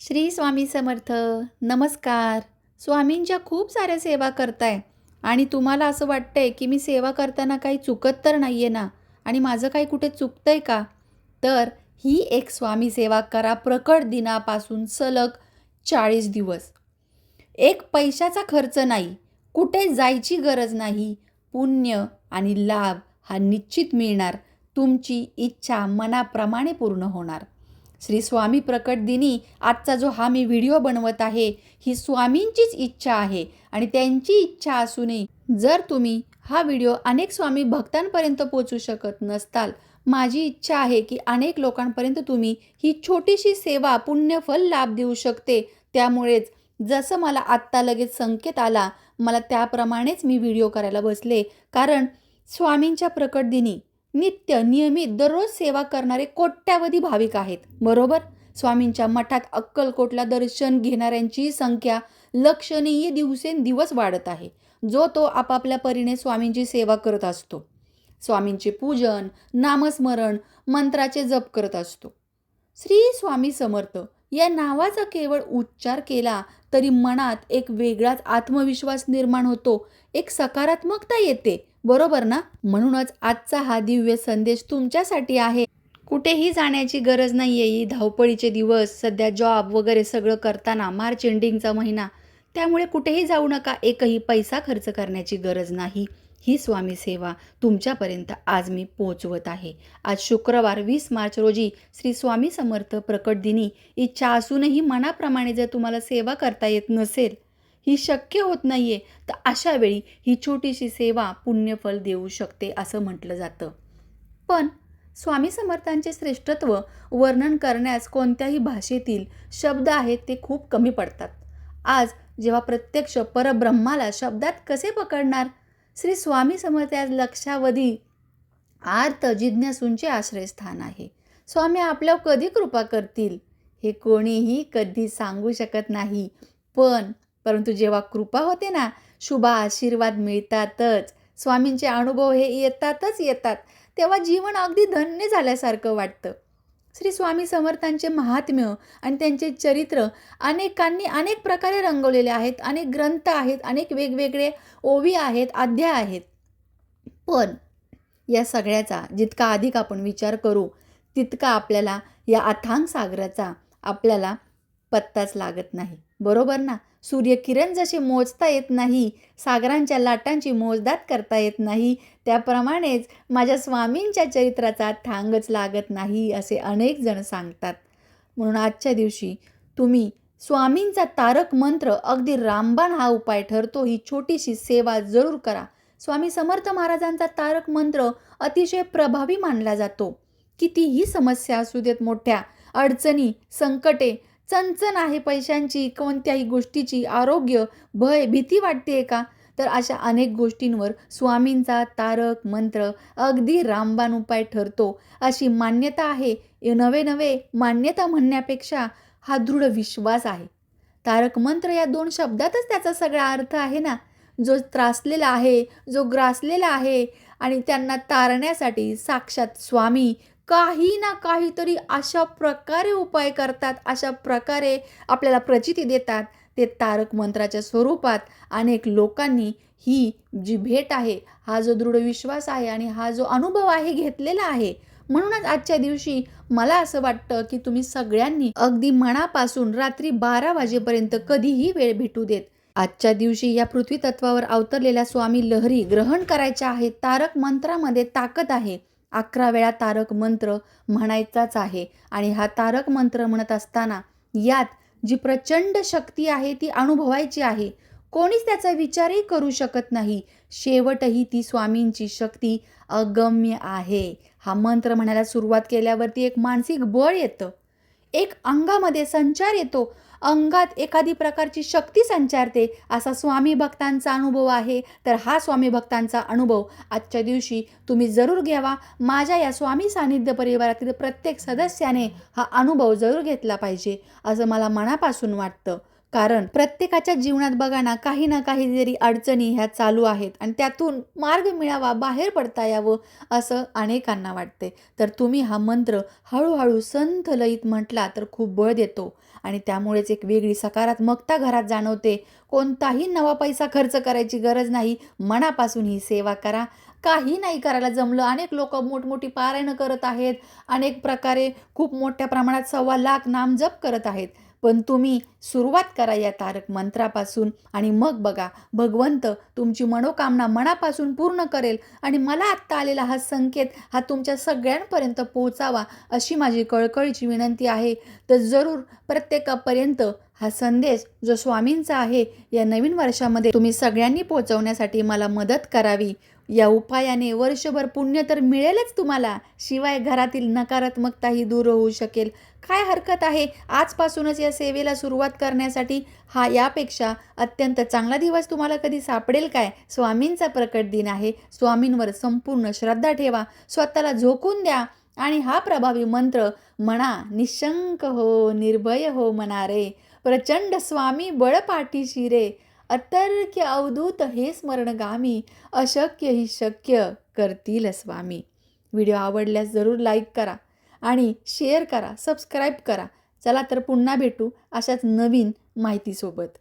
श्री स्वामी समर्थ. नमस्कार. स्वामींच्या खूप साऱ्या सेवा करताय आणि तुम्हाला असं वाटतंय की मी सेवा करताना काही चुकत तर नाही आहे ना आणि माझं काही कुठे चुकतंय का? तर ही एक स्वामी सेवा करा प्रकट दिनापासून सलग 40 दिवस. एक पैशाचा खर्च नाही, कुठे जायची गरज नाही. पुण्य आणि लाभ हा निश्चित मिळणार. तुमची इच्छा मनाप्रमाणे पूर्ण होणार. श्री स्वामी प्रकट दिनी आजचा जो हा मी व्हिडिओ बनवत आहे, ही स्वामींचीच इच्छा आहे आणि त्यांची इच्छा असूनही जर तुम्ही हा व्हिडिओ अनेक स्वामी भक्तांपर्यंत पोहोचू शकत नसताल, माझी इच्छा आहे की अनेक लोकांपर्यंत तुम्ही ही छोटीशी सेवा पुण्यफल लाभ देऊ शकते. त्यामुळेच जसं मला आत्ता लगेच संकेत आला, मला त्याप्रमाणेच मी व्हिडिओ करायला बसले. कारण स्वामींच्या प्रकट दिनी नित्य नियमित दररोज सेवा करणारे कोट्यावधी भाविक आहेत, बरोबर. स्वामींच्या मठात अक्कलकोटला दर्शन घेणाऱ्यांची संख्या लक्षणीय दिवसेंदिवस वाढत आहे. जो तो आपापल्या परीने स्वामींची सेवा करत असतो, स्वामींचे पूजन, नामस्मरण, मंत्राचे जप करत असतो. श्री स्वामी समर्थ या नावाचा केवळ उच्चार केला तरी मनात एक वेगळाच आत्मविश्वास निर्माण होतो, एक सकारात्मकता येते, बरोबर ना. म्हणूनच आजचा हा दिव्य संदेश तुमच्यासाठी आहे. कुठेही जाण्याची गरज नाही आहे. ही धावपळीचे दिवस, सध्या जॉब वगैरे सगळं करताना मार्च एंडिंगचा महिना, त्यामुळे कुठेही जाऊ नका. एकही पैसा खर्च करण्याची गरज नाही. ही स्वामी सेवा तुमच्यापर्यंत आज मी पोहोचवत आहे. आज शुक्रवार 20 मार्च रोजी श्री स्वामी समर्थ प्रकट दिनी इच्छा असूनही मनाप्रमाणे जर तुम्हाला सेवा करता येत नसेल, ही शक्य होत नाही आहे, तर अशा वेळी ही छोटीशी सेवा पुण्यफल देऊ शकते असं म्हटलं जातं. पण स्वामी समर्थांचे श्रेष्ठत्व वर्णन करण्यास कोणत्याही भाषेतील शब्द आहेत ते खूप कमी पडतात. आज जेव्हा प्रत्यक्ष परब्रह्माला शब्दात कसे पकडणार? श्री स्वामी समर्थ आज लक्षावधी आर्त जिज्ञासूंचे आश्रयस्थान आहे. स्वामी आपल्यावर कधी कृपा करतील हे कोणीही कधी सांगू शकत नाही. परंतु जेव्हा कृपा होते ना, शुभ आशीर्वाद मिळतातच, स्वामींचे अनुभव हे येतातच येतात, तेव्हा जीवन अगदी धन्य झाल्यासारखं वाटतं. श्री स्वामी समर्थांचे महात्म्य आणि त्यांचे चरित्र अनेकांनी अनेक प्रकारे रंगवलेले आहेत. अनेक ग्रंथ आहेत, अनेक वेगवेगळे ओवी आहेत, अध्याय आहेत. पण या सगळ्याचा जितका अधिक आपण विचार करू, तितका आपल्याला या अथांग सागराचा आपल्याला पत्ताच लागत नाही, बरोबर ना. सूर्यकिरण जसे मोजता येत नाही, सागरांच्या लाटांची मोजदाद करता येत नाही, त्याप्रमाणेच माझ्या स्वामींच्या चरित्राचा थांगच लागत नाही असे अनेक जण सांगतात. म्हणून आजच्या दिवशी तुम्ही स्वामींचा तारक मंत्र, अगदी रामबाण हा उपाय ठरतो, ही छोटीशी सेवा जरूर करा. स्वामी समर्थ महाराजांचा तारक मंत्र अतिशय प्रभावी मानला जातो. कितीही समस्या असू देत, मोठ्या अडचणी, संकटे, चणचण आहे पैशांची, कोणत्याही गोष्टीची, आरोग्य, भय, भीती वाटते का, तर अशा अनेक गोष्टींवर स्वामींचा तारक मंत्र अगदी रामबाण उपाय ठरतो अशी मान्यता आहे. नवे नवे मान्यता म्हणण्यापेक्षा हा दृढ विश्वास आहे. तारक मंत्र या 2 शब्दातच त्याचा सगळा अर्थ आहे ना. जो त्रासलेला आहे, जो ग्रासलेला आहे आणि त्यांना तारण्यासाठी साक्षात स्वामी काही ना काहीतरी अशा प्रकारे उपाय करतात, अशा प्रकारे आपल्याला प्रचिती देतात. ते तारक मंत्राच्या स्वरूपात अनेक लोकांनी ही जी भेट आहे, हा जो दृढ विश्वास आहे आणि हा जो अनुभव आहे घेतलेला आहे. म्हणूनच आजच्या दिवशी मला असं वाटतं की तुम्ही सगळ्यांनी अगदी मनापासून रात्री 12 वाजेपर्यंत कधीही वेळ भेटू देत. आजच्या दिवशी या पृथ्वी तत्वावर अवतरलेल्या स्वामी लहरी ग्रहण करायच्या आहेत. तारक मंत्रामध्ये ताकद आहे. 11 वेळा तारक मंत्र म्हणायचाच आहे आणि हा तारक मंत्र म्हणत असताना यात जी प्रचंड शक्ती आहे ती अनुभवायची आहे. कोणीच त्याचा विचारही करू शकत नाही. शेवटही ती स्वामींची शक्ती अगम्य आहे. हा मंत्र म्हणायला सुरुवात केल्यावरती एक मानसिक बळ येतं, एक अंगामध्ये संचार येतो, अंगात एखादी प्रकारची शक्ती संचारते, असा स्वामी भक्तांचा अनुभव आहे. तर हा स्वामी भक्तांचा अनुभव आजच्या दिवशी तुम्ही जरूर घ्यावा. माझ्या या स्वामी सानिध्य परिवारातील प्रत्येक सदस्याने हा अनुभव जरूर घेतला पाहिजे असं मला मनापासून वाटतं. कारण प्रत्येकाच्या जीवनात बघा ना, काही ना काहीतरी अडचणी ह्या चालू आहेत आणि त्यातून मार्ग मिळावा, बाहेर पडता यावं, असं अनेकांना वाटते. तर तुम्ही हा मंत्र हळू-हळू संथ लयीत म्हटला तर खूप बळ देतो आणि त्यामुळेच एक वेगळी सकारात्मकता घरात जाणवते. कोणताही नवा पैसा खर्च करायची गरज नाही. मनापासून ही सेवा करा. काही नाही करायला जमलं, अनेक लोकं मोठमोठी पारायणं करत आहेत. अनेक प्रकारे खूप मोठ्या प्रमाणात 1,25,000 नामजप करत आहेत. पण तुम्ही सुरुवात करा या तारक मंत्रापासून आणि मग बघा भगवंत तुमची मनोकामना मनापासून पूर्ण करेल आणि मला आत्ता आलेला हा संकेत हा तुमच्या सगळ्यांपर्यंत पोहोचावा अशी माझी कळकळीची विनंती आहे. तर जरूर प्रत्येकापर्यंत हा संदेश जो स्वामींचा आहे या नवीन वर्षामध्ये तुम्ही सगळ्यांनी पोहोचवण्यासाठी मला मदत करावी. या उपायाने वर्षभर पुण्य तर मिळेलच तुम्हाला, शिवाय घरातील नकारात्मकताही दूर होऊ शकेल. काय हरकत आहे आजपासूनच या सेवेला सुरुवात करण्यासाठी? हा यापेक्षा अत्यंत चांगला दिवस तुम्हाला कधी सापडेल काय? स्वामींचा प्रकट दिन आहे. स्वामींवर संपूर्ण श्रद्धा ठेवा, स्वतःला झोकून द्या आणि हा प्रभावी मंत्र म्हणा. निशंक हो, निर्भय हो मना रे, प्रचंड स्वामी बळ पाठीशी रे, अतर्क्य अवधूत हे स्मरणगामी, अशक्य ही शक्य करतील स्वामी. व्हिडिओ आवडल्यास जरूर लाईक करा आणि शेअर करा, सबस्क्राईब करा. चला तर पुन्हा भेटू अशाच नवीन माहितीसोबत.